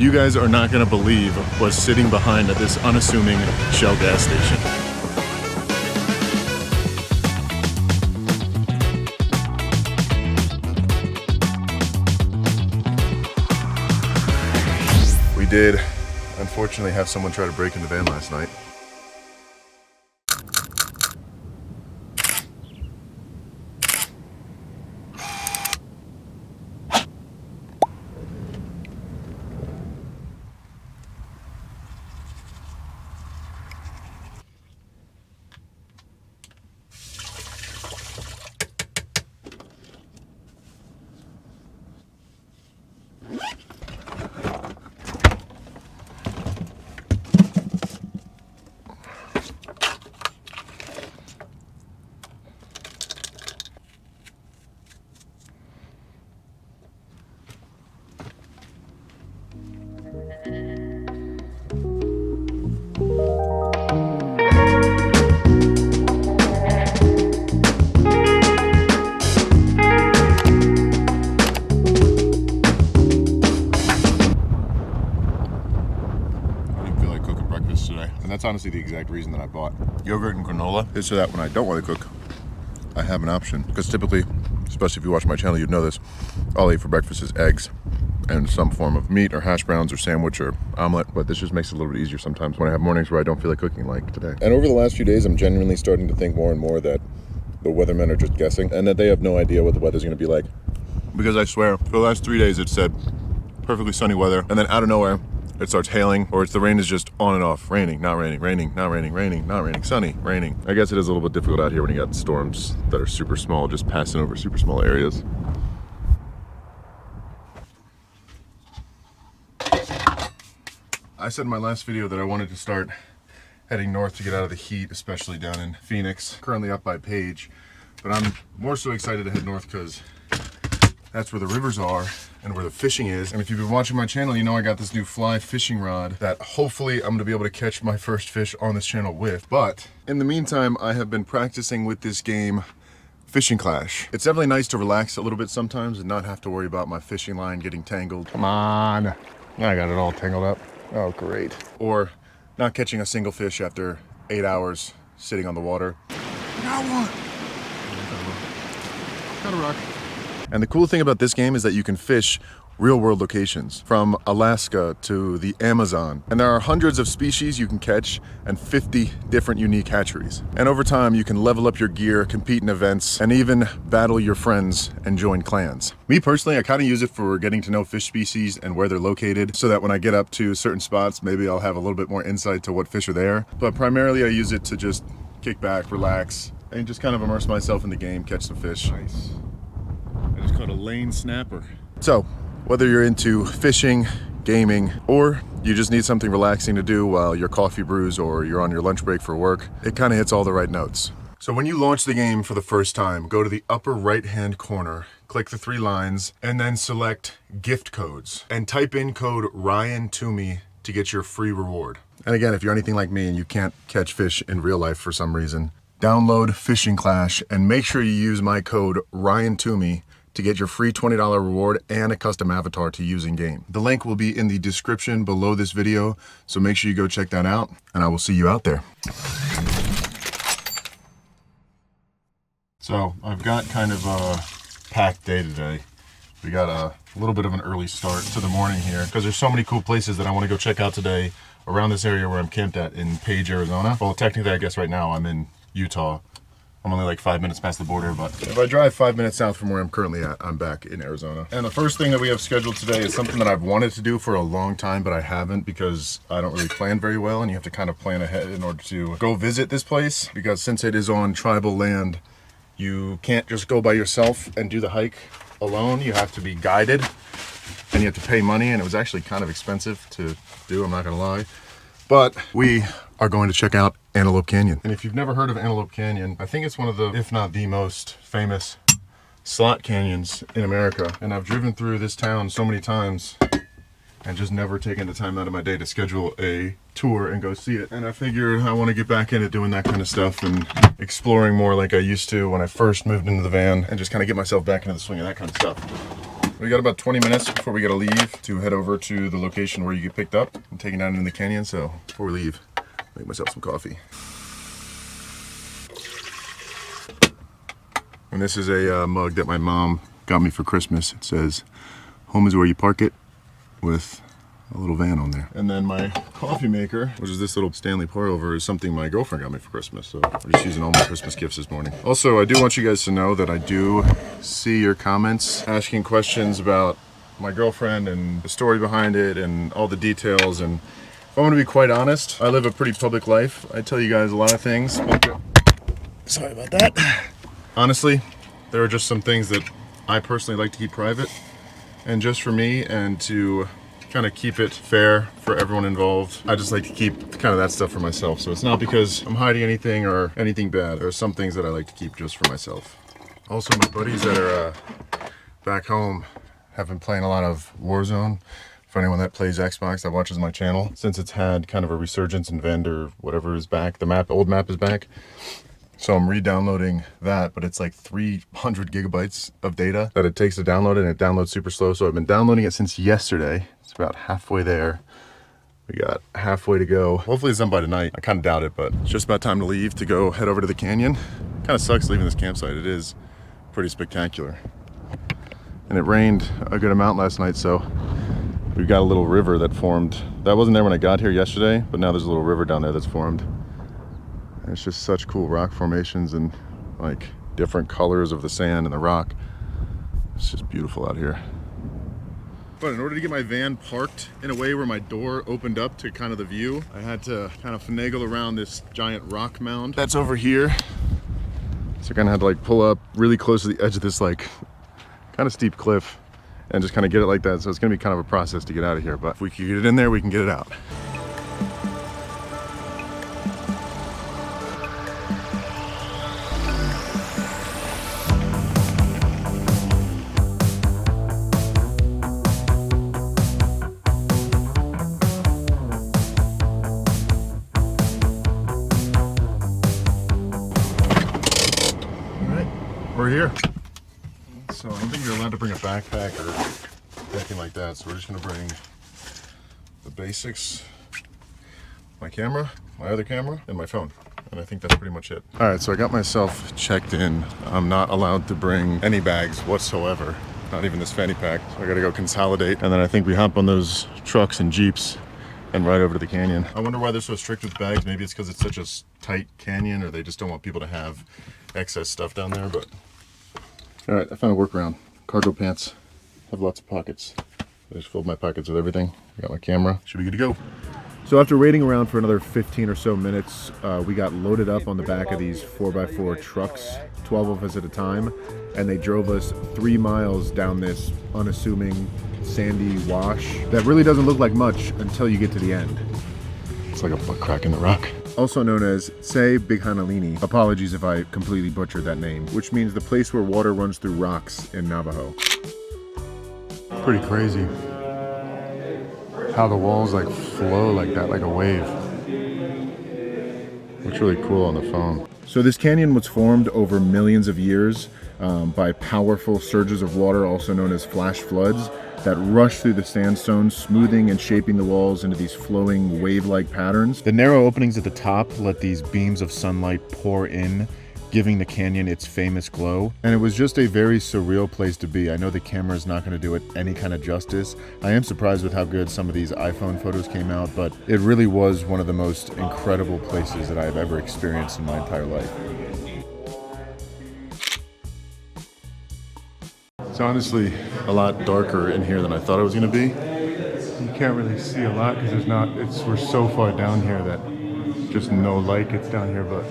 You guys are not going to believe what's sitting behind this unassuming Shell gas station. We did, unfortunately, have someone try to break in the van last night. And that's honestly the exact reason that I bought yogurt and granola, is so that when I don't want to cook, I have an option. Because typically, especially if you watch my channel, you'd know this, all I eat for breakfast is eggs and some form of meat or hash browns or sandwich or omelet. But this just makes it a little bit easier sometimes when I have mornings where I don't feel like cooking, like today. And over the last few days, I'm genuinely starting to think more and more that the weathermen are just guessing and that they have no idea what the weather's going to be like. Because I swear, for the last 3 days, it said perfectly sunny weather, and then out of nowhere, it starts hailing, or the rain is just on and off. Raining, not raining, raining, not raining, raining, not raining, sunny, raining. I guess it is a little bit difficult out here when you got storms that are super small, just passing over super small areas. I said in my last video that I wanted to start heading north to get out of the heat, especially down in Phoenix. Currently up by Page, but I'm more so excited to head north because that's where the rivers are and where the fishing is. And if you've been watching my channel, you know I got this new fly fishing rod that hopefully I'm gonna be able to catch my first fish on this channel with. But in the meantime, I have been practicing with this game, Fishing Clash. It's definitely nice to relax a little bit sometimes and not have to worry about my fishing line getting tangled. Come on, I got it all tangled up. Oh, great. Or not catching a single fish after 8 hours sitting on the water. Got one. Got a rock. And the cool thing about this game is that you can fish real world locations from Alaska to the Amazon. And there are hundreds of species you can catch and 50 different unique hatcheries. And over time, you can level up your gear, compete in events, and even battle your friends and join clans. Me personally, I kind of use it for getting to know fish species and where they're located so that when I get up to certain spots, maybe I'll have a little bit more insight to what fish are there. But primarily I use it to just kick back, relax, and just kind of immerse myself in the game, catch some fish. Nice. I just caught a lane snapper. So, whether you're into fishing, gaming, or you just need something relaxing to do while your coffee brews or you're on your lunch break for work, it kind of hits all the right notes. So when you launch the game for the first time, go to the upper right-hand corner, click the 3 lines, and then select gift codes, and type in code RyanTwomey to get your free reward. And again, if you're anything like me and you can't catch fish in real life for some reason, download Fishing Clash and make sure you use my code RyanTwomey to get your free $20 reward and a custom avatar to use in game. The link will be in the description below this video, so make sure you go check that out, and I will see you out there. So I've got kind of a packed day today. We got a little bit of an early start to the morning here because there's so many cool places that I want to go check out today around this area where I'm camped at in Page, Arizona. Well, technically, I guess right now I'm in Utah. I'm only like 5 minutes past the border, but if I drive 5 minutes south from where I'm currently at, I'm back in Arizona. And the first thing that we have scheduled today is something that I've wanted to do for a long time, but I haven't because I don't really plan very well, and you have to kind of plan ahead in order to go visit this place, because since it is on tribal land, you can't just go by yourself and do the hike alone. You have to be guided, and you have to pay money, and it was actually kind of expensive to do, I'm not gonna lie. But we are going to check out Antelope Canyon. And if you've never heard of Antelope Canyon, I think it's one of the, if not the most famous slot canyons in America. And I've driven through this town so many times and just never taken the time out of my day to schedule a tour and go see it. And I figured I want to get back into doing that kind of stuff and exploring more like I used to when I first moved into the van, and just kind of get myself back into the swing of that kind of stuff. We got about 20 minutes before we gotta leave to head over to the location where you get picked up and taken down in the canyon. So before we leave, make myself some coffee. And this is a mug that my mom got me for Christmas. It says, "Home is where you park it," with a little van on there. And then my coffee maker, which is this little Stanley pour over, is something my girlfriend got me for Christmas. So I'm just using all my Christmas gifts this morning. Also, I do want you guys to know that I do see your comments asking questions about my girlfriend and the story behind it and all the details. And if I'm gonna be quite honest, I live a pretty public life. I tell you guys a lot of things. Sorry about that. Honestly, there are just some things that I personally like to keep private and just for me, and to kind of keep it fair for everyone involved. I just like to keep kind of that stuff for myself. So it's not because I'm hiding anything or anything bad. There are some things that I like to keep just for myself. Also, my buddies that are back home have been playing a lot of Warzone. For anyone that plays Xbox that watches my channel, since it's had kind of a resurgence in Vend or whatever is back, the old map is back. So I'm re-downloading that, but it's like 300 gigabytes of data that it takes to download it, and it downloads super slow. So I've been downloading it since yesterday. It's about halfway there. We got halfway to go. Hopefully it's done by tonight. I kind of doubt it, but it's just about time to leave to go head over to the canyon. Kind of sucks leaving this campsite. It is pretty spectacular. And it rained a good amount last night, so we've got a little river that formed. That wasn't there when I got here yesterday, but now there's a little river down there that's formed. It's just such cool rock formations and like different colors of the sand and the rock. It's just beautiful out here. But in order to get my van parked in a way where my door opened up to kind of the view, I had to kind of finagle around this giant rock mound that's over here. So I kind of had to like pull up really close to the edge of this like kind of steep cliff and just kind of get it like that. So it's gonna be kind of a process to get out of here, but if we can get it in there, we can get it out. We're here. So I don't think you're allowed to bring a backpack or anything like that. So we're just gonna bring the basics, my camera, my other camera, and my phone. And I think that's pretty much it. All right, so I got myself checked in. I'm not allowed to bring any bags whatsoever, not even this fanny pack. So I gotta go consolidate. And then I think we hop on those trucks and Jeeps and ride over to the canyon. I wonder why they're so strict with bags. Maybe it's because it's such a tight canyon, or they just don't want people to have excess stuff down there, but. All right, I found a workaround. Cargo pants have lots of pockets. I just filled my pockets with everything. I got my camera, should be good to go. So after waiting around for another 15 or so minutes, we got loaded up on the back of these 4x4 trucks, 12 of us at a time, and they drove us 3 miles down this unassuming sandy wash that really doesn't look like much until you get to the end. It's like a butt crack in the rock. Also known as Se Bighanalini. Apologies if I completely butchered that name, which means the place where water runs through rocks in Navajo. Pretty crazy how the walls like flow like that, like a wave. Looks really cool on the phone. So this canyon was formed over millions of years by powerful surges of water, also known as flash floods, that rush through the sandstone, smoothing and shaping the walls into these flowing wave-like patterns. The narrow openings at the top let these beams of sunlight pour in, giving the canyon its famous glow. And it was just a very surreal place to be. I know the camera is not going to do it any kind of justice. I am surprised with how good some of these iPhone photos came out, but it really was one of the most incredible places that I've ever experienced in my entire life. It's honestly a lot darker in here than I thought it was going to be. You can't really see a lot because we're so far down here that just no light gets down here, but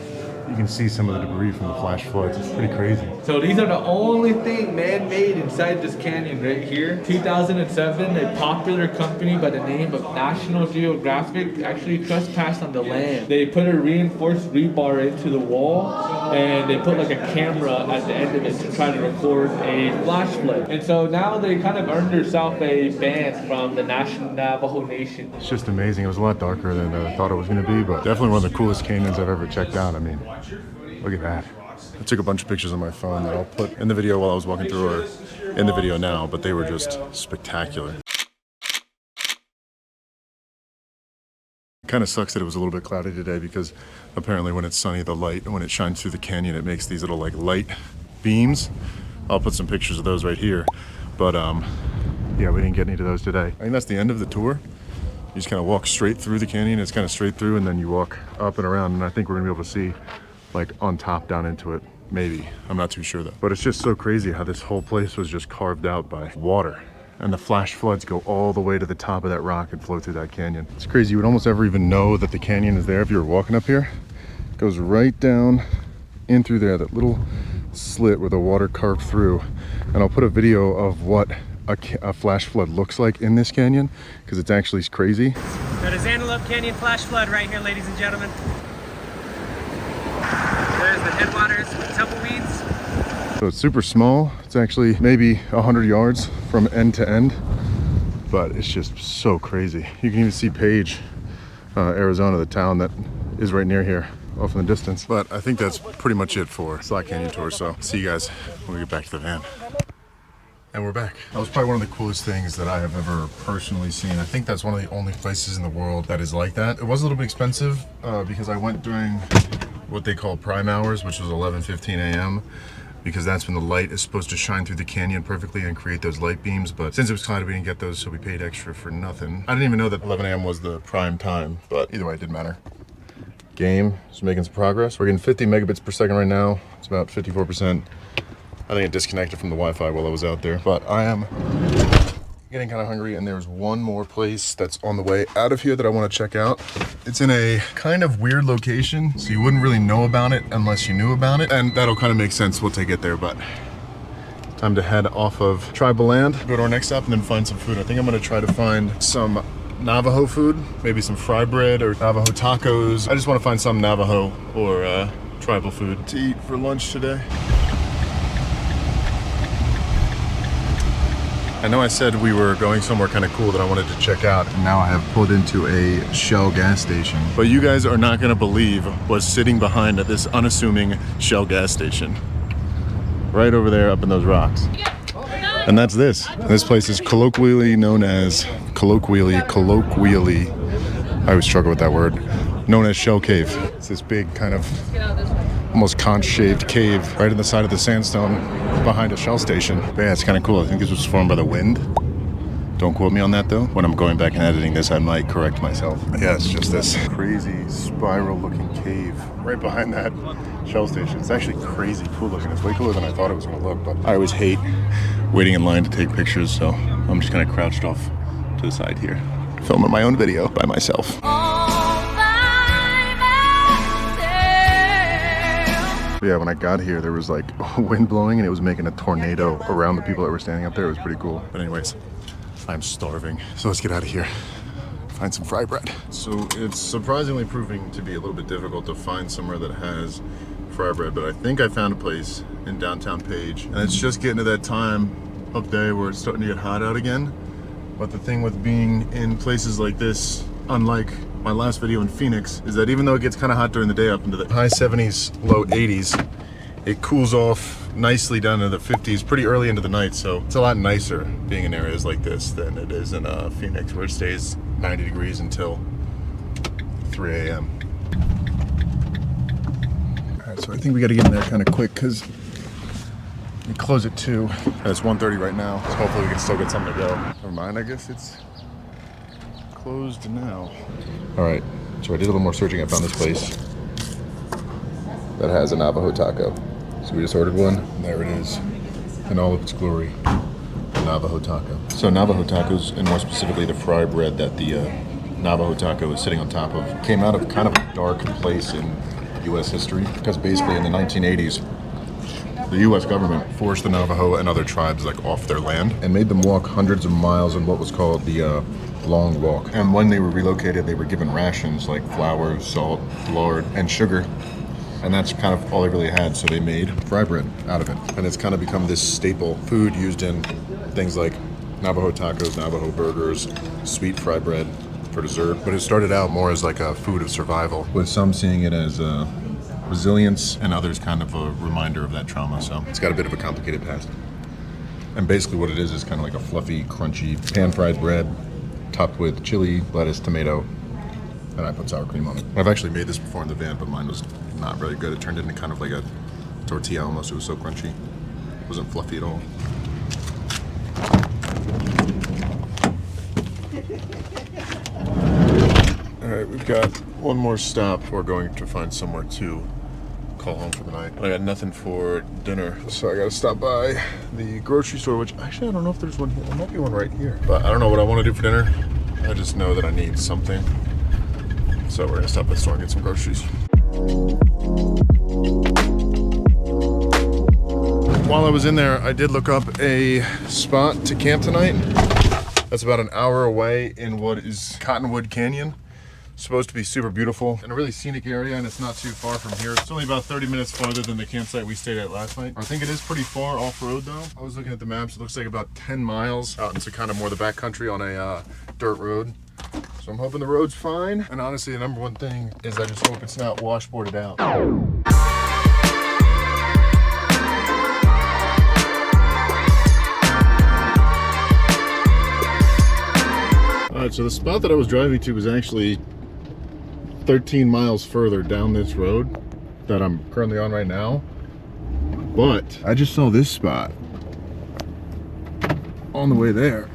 you can see some of the debris from the flash floods. It's pretty crazy. So these are the only thing man-made inside this canyon right here. 2007, a popular company by the name of National Geographic actually trespassed on the land. They put a reinforced rebar into the wall, and they put like a camera at the end of it to try to record a flash flood. And so now they kind of earned themselves a ban from the National Navajo Nation. It's just amazing. It was a lot darker than I thought it was going to be, but definitely one of the coolest canyons I've ever checked out. I mean, look at that. I took a bunch of pictures on my phone that I'll put in the video while I was walking through, or in the video now, but they were just spectacular. Kind of sucks that it was a little bit cloudy today because apparently when it's sunny, the light, when it shines through the canyon, it makes these little like light beams. I'll put some pictures of those right here. But yeah, we didn't get any of those today. I think that's the end of the tour. You just kind of walk straight through the canyon. It's kind of straight through, and then you walk up and around, and I think we're gonna be able to see like on top down into it. Maybe, I'm not too sure though. But it's just so crazy how this whole place was just carved out by water. And the flash floods go all the way to the top of that rock and flow through that canyon. It's crazy, you would almost never even know that the canyon is there if you were walking up here. It goes right down in through there, that little slit where the water carved through. And I'll put a video of what a flash flood looks like in this canyon, because it's actually crazy. Got a Antelope Canyon flash flood right here, ladies and gentlemen. There's the headwaters with tumbleweeds. So it's super small. It's actually maybe 100 yards from end to end, but it's just so crazy. You can even see Page, Arizona, the town that is right near here, off in the distance. But I think that's pretty much it for Slot Canyon Tour. So see you guys when we get back to the van. And we're back. That was probably one of the coolest things that I have ever personally seen. I think that's one of the only places in the world that is like that. It was a little bit expensive because I went during what they call prime hours, which was 11:15 a.m. because that's when the light is supposed to shine through the canyon perfectly and create those light beams. But since it was cloudy, we didn't get those, so we paid extra for nothing. I didn't even know that 11 a.m. was the prime time, but either way, it didn't matter. Game is making some progress. We're getting 50 megabits per second right now. It's about 54%. I think it disconnected from the Wi-Fi while I was out there, but I am getting kind of hungry, and there's one more place that's on the way out of here that I want to check out. It's in a kind of weird location, so you wouldn't really know about it unless you knew about it, and that'll kind of make sense once I get there. But time to head off of tribal land, go to our next stop, and then find some food. I think I'm going to try to find some Navajo food, maybe some fry bread or Navajo tacos. I just want to find some Navajo or tribal food to eat for lunch today. I know I said we were going somewhere kind of cool that I wanted to check out, and now I have pulled into a Shell gas station. But you guys are not going to believe what's sitting behind this unassuming Shell gas station. Right over there up in those rocks. And that's this. This place is colloquially known as, colloquially, I always struggle with that word, known as Shell Cave. It's this big kind of almost conch-shaped cave right in the side of the sandstone behind a Shell station. But yeah, it's kind of cool. I think this was formed by the wind. Don't quote me on that though. When I'm going back and editing this, I might correct myself. But yeah, it's just this crazy spiral looking cave right behind that Shell station. It's actually crazy cool looking. It's way cooler than I thought it was gonna look, but I always hate waiting in line to take pictures, so I'm just kind of crouched off to the side here, filming my own video by myself. Yeah, when I got here, there was like wind blowing and it was making a tornado around the people that were standing up there. It was pretty cool. But anyways, I'm starving. So let's get out of here. Find some fry bread. So it's surprisingly proving to be a little bit difficult to find somewhere that has fry bread, but I think I found a place in downtown Page. And it's just getting to that time of day where it's starting to get hot out again. But the thing with being in places like this, unlike my last video in Phoenix, is that even though it gets kind of hot during the day up into the high 70s, low 80s, it cools off nicely down to the 50s pretty early into the night. So it's a lot nicer being in areas like this than it is in Phoenix, where it stays 90 degrees until 3 a.m. All right, so I think we got to get in there kind of quick because we close at 2. And it's 1:30 right now, so hopefully we can still get something to go. Never mind, I guess it's closed now. All right, so I did a little more searching. I found this place that has a Navajo taco. So we just ordered one, and there it is in all of its glory, the Navajo taco. So Navajo tacos, and more specifically the fry bread that the Navajo taco is sitting on top of, came out of kind of a dark place in U.S. history, because basically in the 1980s, the U.S. government forced the Navajo and other tribes like off their land and made them walk hundreds of miles on what was called the Long Walk. And when they were relocated, they were given rations like flour, salt, lard, and sugar. And that's kind of all they really had, so they made fry bread out of it. And it's kind of become this staple food used in things like Navajo tacos, Navajo burgers, sweet fry bread for dessert. But it started out more as like a food of survival, with some seeing it as resilience and others kind of a reminder of that trauma. So it's got a bit of a complicated past. And basically what it is kind of like a fluffy, crunchy, pan-fried bread topped with chili, lettuce, tomato, and I put sour cream on it. I've actually made this before in the van, but mine was not very good. It turned into kind of like a tortilla almost. It was so crunchy. It wasn't fluffy at all. All right, we've got one more stop. We're going to find somewhere to call home for the night. But I got nothing for dinner, so I gotta stop by the grocery store, which actually I don't know if there's one here. There might be one right here. But I don't know what I want to do for dinner. I just know that I need something. So we're gonna stop at the store and get some groceries. While I was in there, I did look up a spot to camp tonight. That's about an hour away in what is Cottonwood Canyon. It's supposed to be super beautiful and a really scenic area, and it's not too far from here. It's only about 30 minutes farther than the campsite we stayed at last night. I think it is pretty far off-road though. I was looking at the maps, it looks like about 10 miles out into kind of more the back country on a dirt road. So I'm hoping the road's fine. And honestly, the number one thing is I just hope it's not washboarded out. All right, so the spot that I was driving to was actually 13 miles further down this road that I'm currently on right now. But I just saw this spot on the way there.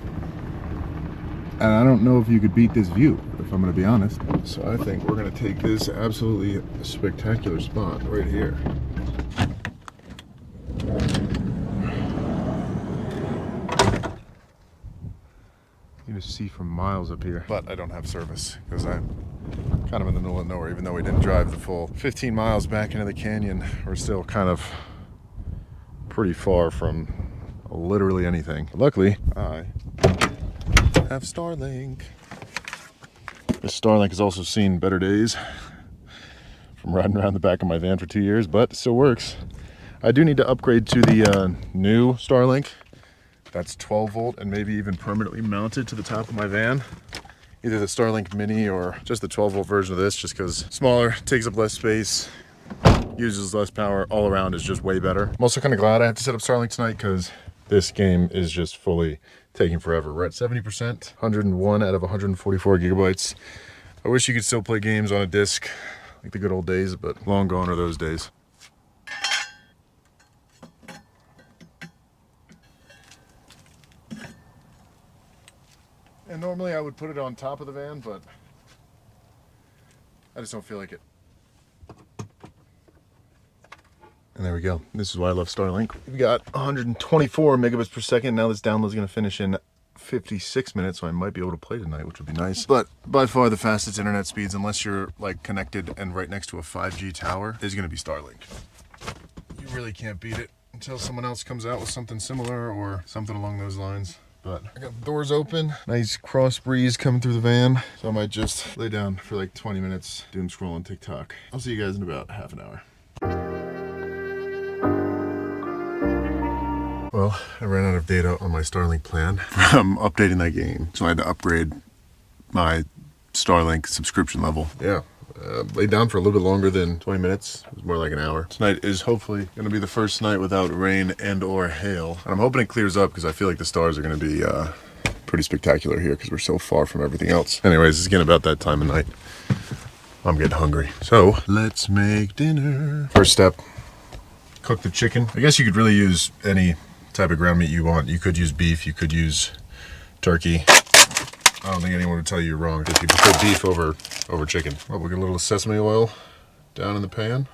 And I don't know if you could beat this view, if I'm gonna be honest. So I think we're gonna take this absolutely spectacular spot right here. You just see from miles up here. But I don't have service because I'm kind of in the middle of nowhere. Even though we didn't drive the full 15 miles back into the canyon, we're still kind of pretty far from literally anything. Luckily, I have Starlink. This Starlink has also seen better days from riding around the back of my van for 2 years, but it still works. I do need to upgrade to the new Starlink. That's 12 volt and maybe even permanently mounted to the top of my van. Either the Starlink Mini or just the 12 volt version of this, just because smaller, takes up less space, uses less power, all around is just way better. I'm also kind of glad I have to set up Starlink tonight because this game is just fully taking forever. We're at 70%, 101 out of 144 gigabytes. I wish you could still play games on a disc like the good old days, but long gone are those days. And normally I would put it on top of the van, but I just don't feel like it. And there we go. This is why I love Starlink. We've got 124 megabits per second. Now this download is going to finish in 56 minutes, so I might be able to play tonight, which would be nice. But by far the fastest internet speeds, unless you're like connected and right next to a 5G tower, is going to be Starlink. You really can't beat it until someone else comes out with something similar or something along those lines. But I got the doors open, nice cross breeze coming through the van. So I might just lay down for like 20 minutes doom scrolling TikTok. I'll see you guys in about half an hour. Well, I ran out of data on my Starlink plan. I'm updating that game, so I had to upgrade my Starlink subscription level. Yeah, laid down for a little bit longer than 20 minutes. It was more like an hour. Tonight is hopefully going to be the first night without rain and or hail. And I'm hoping it clears up because I feel like the stars are going to be pretty spectacular here because we're so far from everything else. Anyways, it's getting about that time of night. I'm getting hungry. So let's make dinner. First step, cook the chicken. I guess you could really use any type of ground meat you want. You could use beef, you could use turkey. I don't think anyone would tell you you're wrong if you prefer beef over chicken. Well, we'll get a little sesame oil down in the pan.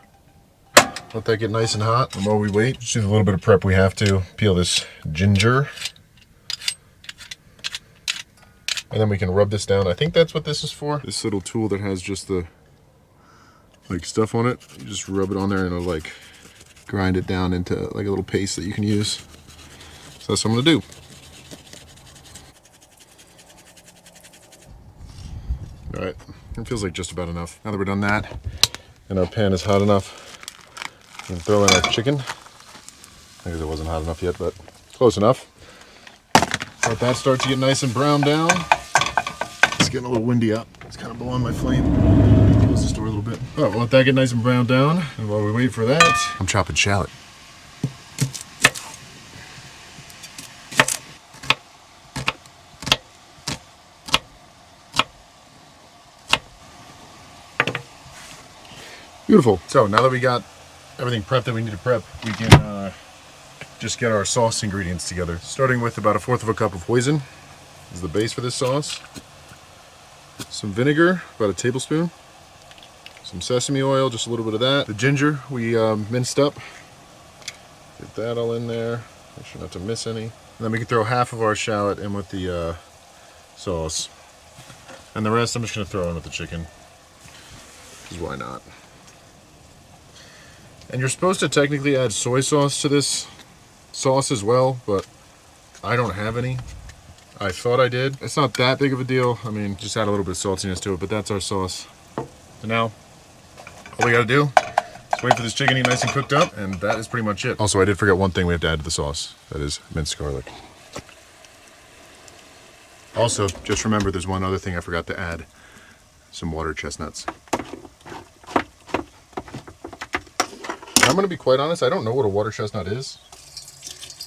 Let that get nice and hot. And while we wait, just do a little bit of prep we have to. Peel this ginger. And then we can rub this down. I think that's what this is for. This little tool that has just the like stuff on it. You just rub it on there and it'll like grind it down into like a little paste that you can use. So that's what I'm gonna do. All right, it feels like just about enough. Now that we're done that, and our pan is hot enough, we can throw in our chicken. I guess it wasn't hot enough yet, but close enough. Let that start to get nice and brown down. It's getting a little windy up. It's kind of blowing my flame. Close this door a little bit. All right, we'll let that get nice and brown down. And while we wait for that, I'm chopping shallot. Beautiful. So now that we got everything prepped that we need to prep, we can just get our sauce ingredients together. Starting with about 1/4 cup of hoisin is the base for this sauce. Some vinegar, about 1 tablespoon. Some sesame oil, just a little bit of that. The ginger we minced up. Get that all in there. Make sure not to miss any. And then we can throw half of our shallot in with the sauce. And the rest I'm just going to throw in with the chicken. Because why not? And you're supposed to technically add soy sauce to this sauce as well, but I don't have any. I thought I did. It's not that big of a deal. I mean, just add a little bit of saltiness to it, but that's our sauce. And now, all we gotta do is wait for this chicken to get nice and cooked up, and that is pretty much it. Also, I did forget one thing we have to add to the sauce. That is minced garlic. Also, just remember there's one other thing I forgot to add. Some water chestnuts. I'm gonna be quite honest, I don't know what a water chestnut is.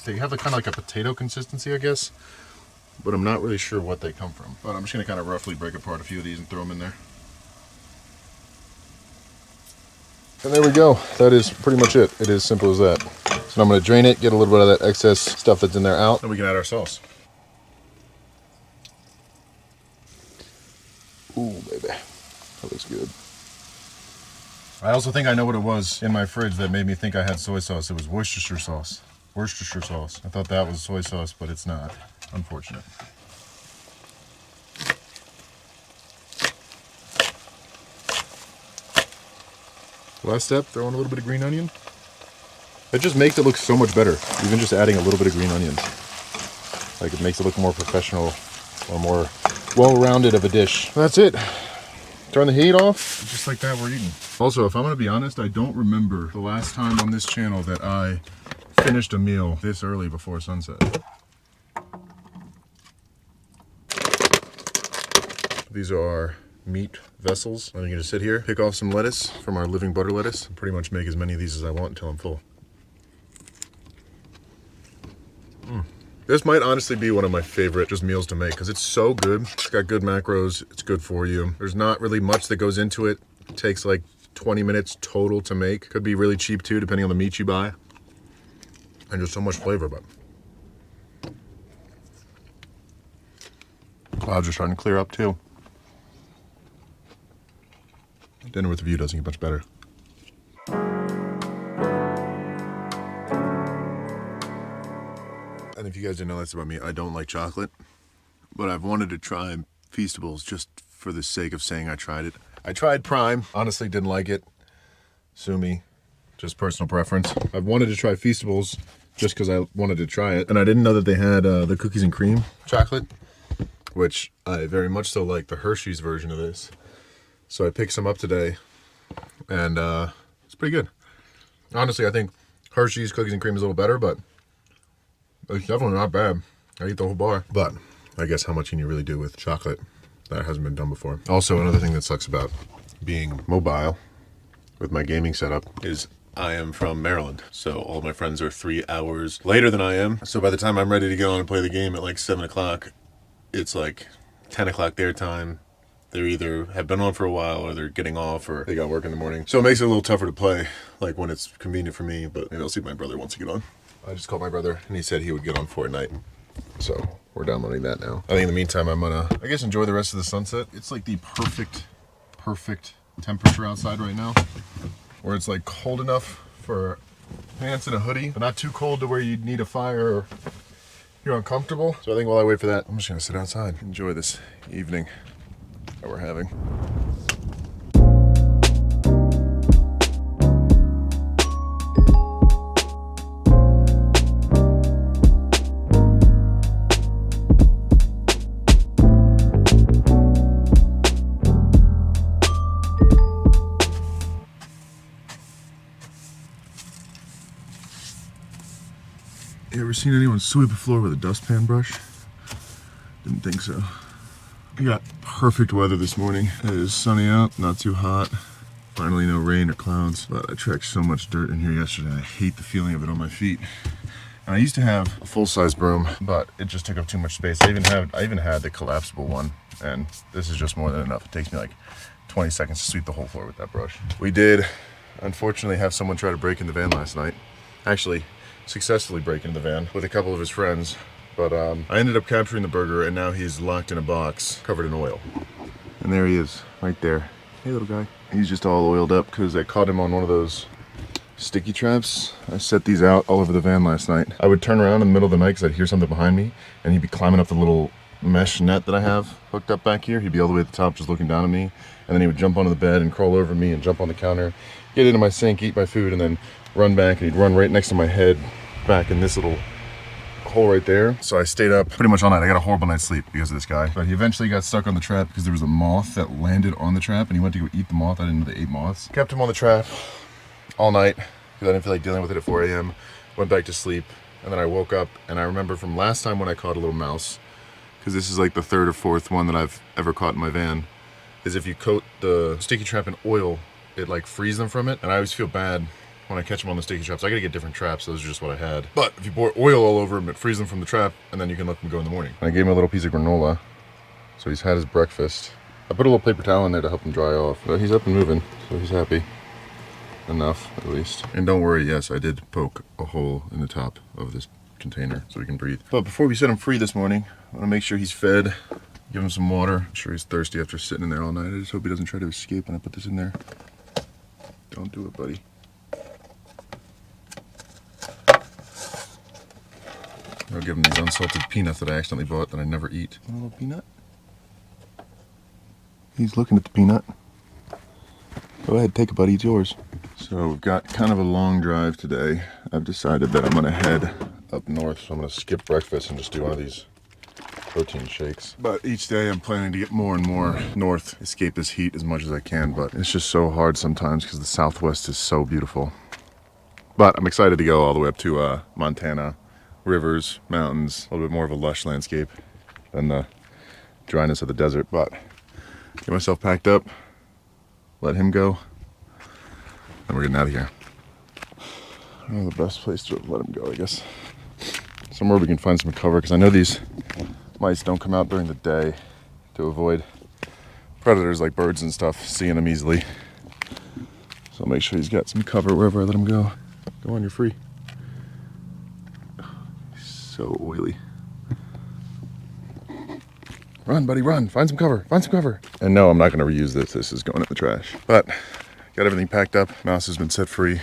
They have kind of like a potato consistency, I guess, but I'm not really sure what they come from. But I'm just gonna kind of roughly break apart a few of these and throw them in there. And there we go. That is pretty much it. It is simple as that. So I'm gonna drain it, get a little bit of that excess stuff that's in there out, and we can add our sauce. Ooh, baby, that looks good. I also think I know what it was in my fridge that made me think I had soy sauce. It was Worcestershire sauce. Worcestershire sauce. I thought that was soy sauce, but it's not. Unfortunate. Last step, throw in a little bit of green onion. It just makes it look so much better, even just adding a little bit of green onions. Like, it makes it look more professional or more well-rounded of a dish. That's it. Turn the heat off. Just like that, we're eating. Also, if I'm gonna be honest, I don't remember the last time on this channel that I finished a meal this early before sunset. These are our meat vessels. I'm gonna sit here, pick off some lettuce from our living butter lettuce, and pretty much make as many of these as I want until I'm full. This might honestly be one of my favorite just meals to make because it's so good. It's got good macros. It's good for you. There's not really much that goes into it. It takes like 20 minutes total to make. Could be really cheap too, depending on the meat you buy. And just so much flavor, but clouds are starting to clear up too. Dinner with a view doesn't get much better. And if you guys didn't know this about me, I don't like chocolate, but I've wanted to try Feastables just for the sake of saying I tried it. I tried Prime, honestly didn't like it. Sue me, just personal preference. I've wanted to try Feastables just because I wanted to try it, and I didn't know that they had the cookies and cream chocolate, which I very much so like the Hershey's version of this. So I picked some up today, and it's pretty good. Honestly, I think Hershey's cookies and cream is a little better, but it's definitely not bad. I eat the whole bar. But I guess how much can you really do with chocolate? That hasn't been done before. Also, another thing that sucks about being mobile with my gaming setup is I am from Maryland. So all my friends are 3 hours later than I am. So by the time I'm ready to get on and play the game at like 7 o'clock, it's like 10 o'clock their time. They either have been on for a while or they're getting off or they got work in the morning. So it makes it a little tougher to play, like when it's convenient for me, but maybe I'll see if my brother wants to get on. I just called my brother and he said he would get on Fortnite. So we're downloading that now. I think in the meantime, I'm gonna, I guess, enjoy the rest of the sunset. It's like the perfect temperature outside right now, where it's like cold enough for pants and a hoodie, but not too cold to where you need a fire or you're uncomfortable. So I think while I wait for that, I'm just gonna sit outside, enjoy this evening that we're having. You ever seen anyone sweep a floor with a dustpan brush? Didn't think so. We got perfect weather this morning. It is sunny out, not too hot. Finally no rain or clouds, but I tracked so much dirt in here yesterday. I hate the feeling of it on my feet. And I used to have a full-size broom, but it just took up too much space. I even had the collapsible one, and this is just more than enough. It takes me like 20 seconds to sweep the whole floor with that brush. We did, unfortunately, have someone try to break in the van last night. Actually, successfully break into the van with a couple of his friends. But I ended up capturing the burger, and now he's locked in a box covered in oil. And there he is, right there. Hey, little guy. He's just all oiled up because I caught him on one of those sticky traps. I set these out all over the van last night. I would turn around in the middle of the night because I'd hear something behind me, and he'd be climbing up the little mesh net that I have hooked up back here. He'd be all the way at the top just looking down at me, and then he would jump onto the bed and crawl over me and jump on the counter, get into my sink, eat my food, and then run back, and he'd run right next to my head back in this little hole right there. So I stayed up pretty much all night. I got a horrible night's sleep because of this guy. But he eventually got stuck on the trap because there was a moth that landed on the trap, and he went to go eat the moth. I didn't know they ate moths. Kept him on the trap all night because I didn't feel like dealing with it at 4 a.m. Went back to sleep, and then I woke up, and I remember from last time when I caught a little mouse, because this is like the third or fourth one that I've ever caught in my van, is if you coat the sticky trap in oil, it like frees them from it. And I always feel bad when I catch them on the sticky traps. I gotta get different traps. Those are just what I had. But if you pour oil all over them, it frees them from the trap, and then you can let them go in the morning. And I gave him a little piece of granola, so he's had his breakfast. I put a little paper towel in there to help him dry off. But he's up and moving, so he's happy. Enough, at least. And don't worry, yes, I did poke a hole in the top of this container so he can breathe. But before we set him free this morning, I wanna make sure he's fed, give him some water. I'm sure he's thirsty after sitting in there all night. I just hope he doesn't try to escape when I put this in there. Don't do it, buddy. I'll give him these unsalted peanuts that I accidentally bought that I never eat. Want a little peanut? He's looking at the peanut. Go ahead, take it, buddy, it's yours. So we've got kind of a long drive today. I've decided that I'm gonna head up north, so I'm gonna skip breakfast and just do one of these protein shakes. But each day I'm planning to get more and more north, escape this heat as much as I can, but it's just so hard sometimes because the Southwest is so beautiful. But I'm excited to go all the way up to Montana. Rivers, mountains, a little bit more of a lush landscape than the dryness of the desert. But get myself packed up, let him go, and we're getting out of here. I don't know the best place to let him go, I guess. Somewhere we can find some cover, because I know these mice don't come out during the day to avoid predators like birds and stuff, seeing them easily. So I'll make sure he's got some cover wherever I let him go. Go on, you're free. So oily. Run, buddy, run. Find some cover. Find some cover. And no, I'm not going to reuse this. This is going in the trash. But got everything packed up. Mouse has been set free.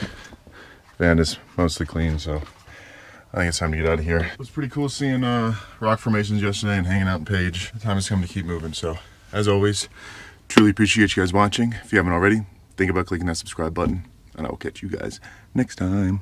Van is mostly clean, so I think it's time to get out of here. It was pretty cool seeing rock formations yesterday and hanging out in Page. The time has come to keep moving. So as always, truly appreciate you guys watching. If you haven't already, think about clicking that subscribe button, and I will catch you guys next time.